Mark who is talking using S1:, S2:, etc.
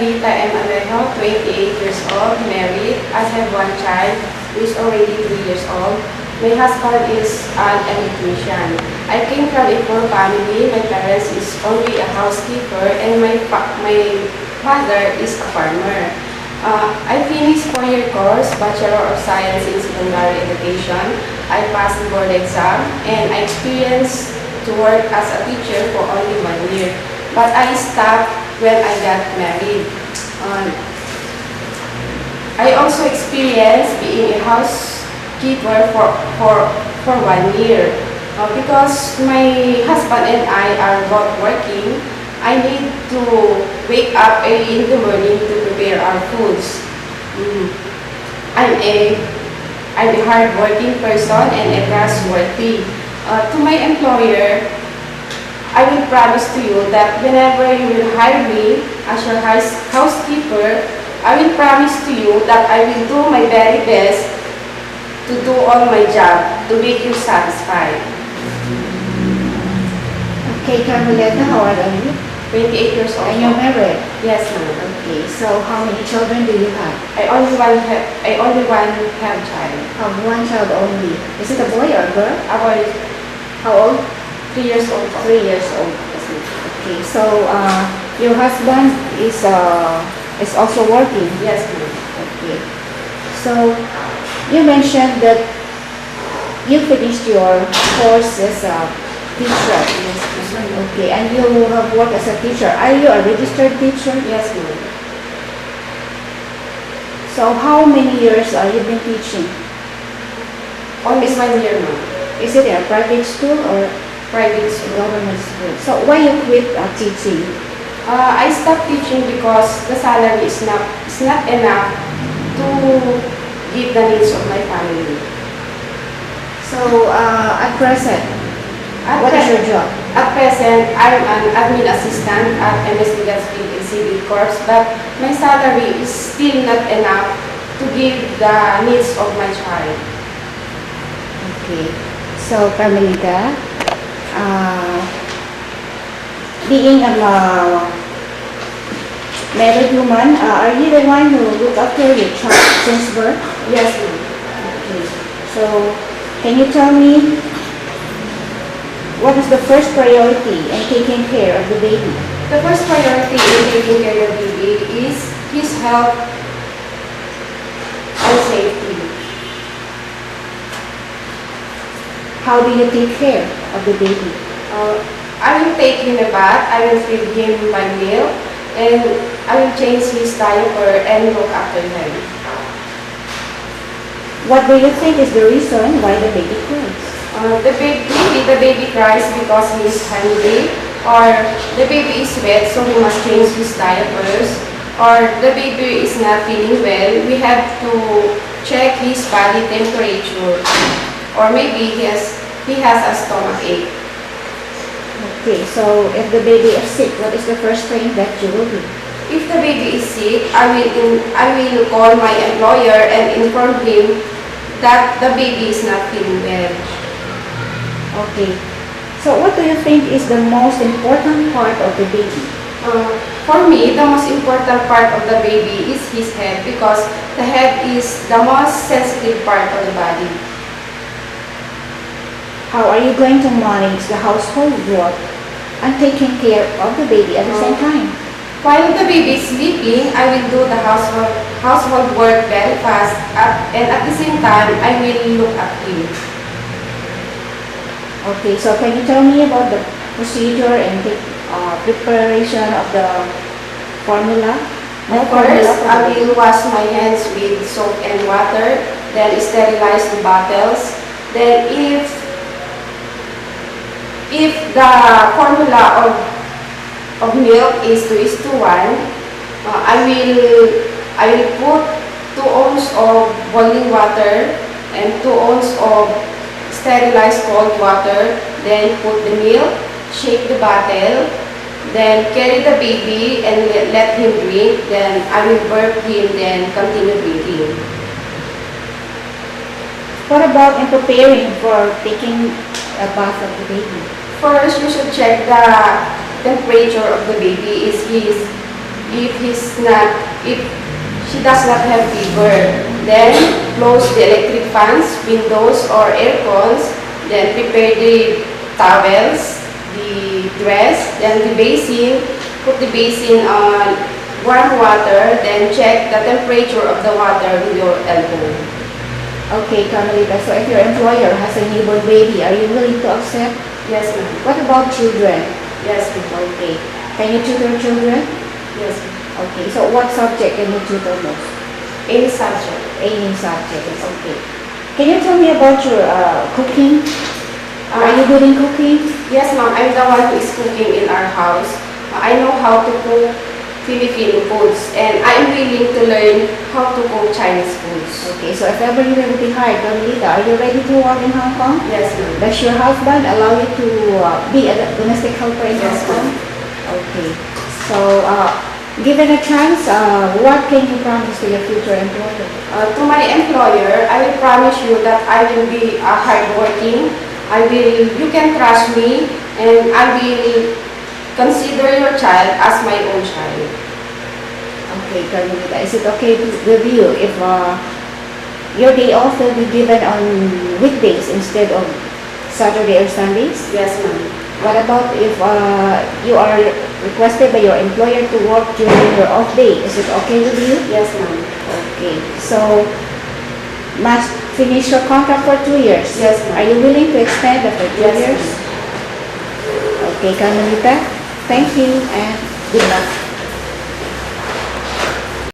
S1: Rita M. Alejo, 28 years old, married. I have one child who is already 3 years old. My husband is an electrician. I came from a poor family. My parents is only a housekeeper and my father is a farmer. I finished 4-year course, Bachelor of Science in Secondary Education. I passed the board exam and I experienced to work as a teacher for only 1 year. But I stopped when I got married. I also experienced being a housekeeper for 1 year. Because my husband and I are both working, I need to wake up early in the morning to prepare our foods. I'm a hard-working person and a trustworthy. To my employer, I will promise to you that whenever you will hire me as your housekeeper, I will promise to you that I will do my very best to do all my job to make you satisfied.
S2: Okay, Carmelita, how old are you?
S1: 28 years old.
S2: And you're married?
S1: Yes, ma'am.
S2: Okay, so how many children do you have?
S1: I only one have child.
S2: Have one child only. Is it a boy or a girl?
S1: A boy,
S2: How old?
S1: 3 years old.
S2: 3 years old. Okay, so your husband is also working?
S1: Yes, ma'am.
S2: Okay. So you mentioned that you finished your course as a teacher.
S1: Yes, ma'am.
S2: Okay, and you have worked as a teacher. Are you a registered teacher?
S1: Yes, ma'am.
S2: So how many years are you been teaching?
S1: Only 1 year, ma'am.
S2: Is it a private school or
S1: Private school.
S2: government school? So why you quit teaching?
S1: I stopped teaching because the salary is not enough to give the needs of my family.
S2: So at present,
S1: At
S2: what is
S1: pre-
S2: your job?
S1: At present, I'm an admin assistant at MSP in Civil Corps, but my salary is still not enough to give the needs of my child.
S2: Okay. So Carmelita, being a married woman, are you the one who look after your child since birth?
S1: Yes, ma'am.
S2: Okay. So can you tell me what is the first priority in taking care of the baby?
S1: The first priority in taking care of the baby is his health and safety.
S2: How do you take care of the baby?
S1: I will take him a bath, I will feed him my meal, and I will change his diaper and look after him.
S2: What do you think is the reason why the baby cries?
S1: The baby cries because he is hungry, or the baby is wet so we must change his diapers, or the baby is not feeling well, we have to check his body temperature, or maybe he has a stomach ache.
S2: Okay, so if the baby is sick, what is the first thing that you will do?
S1: If the baby is sick, I will call my employer and inform him that the baby is not feeling well.
S2: Okay. So what do you think is the most important part of the baby?
S1: For me, the most important part of the baby is his head because the head is the most sensitive part of the body.
S2: How are you going to manage the household work and taking care of the baby at the same time?
S1: While the baby is sleeping, I will do the household work very fast and at the same time, I will look at him.
S2: Okay, so can you tell me about the procedure and the preparation of the formula?
S1: First, I will wash my hands with soap and water, then sterilize the bottles. Then if the formula of milk is 2:1, I will put 2 ounces of boiling water and 2 ounces of sterilized cold water, then put the milk, shake the bottle, then carry the baby and let him drink, then I will burp him, then continue drinking.
S2: What about in preparing for taking a bath of the baby?
S1: First, you should check the temperature of the baby. Is his if she does not have fever, then close the electric fans, windows or air cons, then prepare the towels, the dress, then the basin, put the basin on warm water, then check the temperature of the water with your elbow.
S2: Okay, Carmelita, so if your employer has a newborn baby, are you willing to accept?
S1: Yes, ma'am.
S2: What about children?
S1: Yes, ma'am.
S2: Okay. Can you tutor children?
S1: Yes, ma'am.
S2: Okay, so what subject can you tutor most?
S1: Any subject.
S2: Any subject, okay. Can you tell me about your cooking? Are you good in cooking?
S1: Yes, ma'am. I'm the one who is cooking in our house. I know how to cook Filipino foods, and I'm willing to learn how to cook Chinese foods.
S2: Okay, so if ever you will be hired, Carmelita, are you ready to work in Hong Kong?
S1: Yes, ma'am.
S2: Does your husband allow you to be a domestic helper in
S1: Yes,
S2: Hong Kong?
S1: ma'am.
S2: Okay, so given a chance, what can you promise to your future employer?
S1: To my employer, I will promise you that I will be hardworking. You can trust me, and I will consider your child as my own child.
S2: Okay, Carmelita, is it okay with you if your day off will be given on weekdays instead of Saturday or Sundays?
S1: Yes, ma'am.
S2: What about if you are requested by your employer to work during your off day? Is it okay with you?
S1: Yes, ma'am.
S2: Okay, so must finish your contract for 2 years?
S1: Yes, ma'am.
S2: Are you willing to extend after 2
S1: Yes,
S2: years?
S1: ma'am.
S2: Okay, Carmelita, thank you and good luck.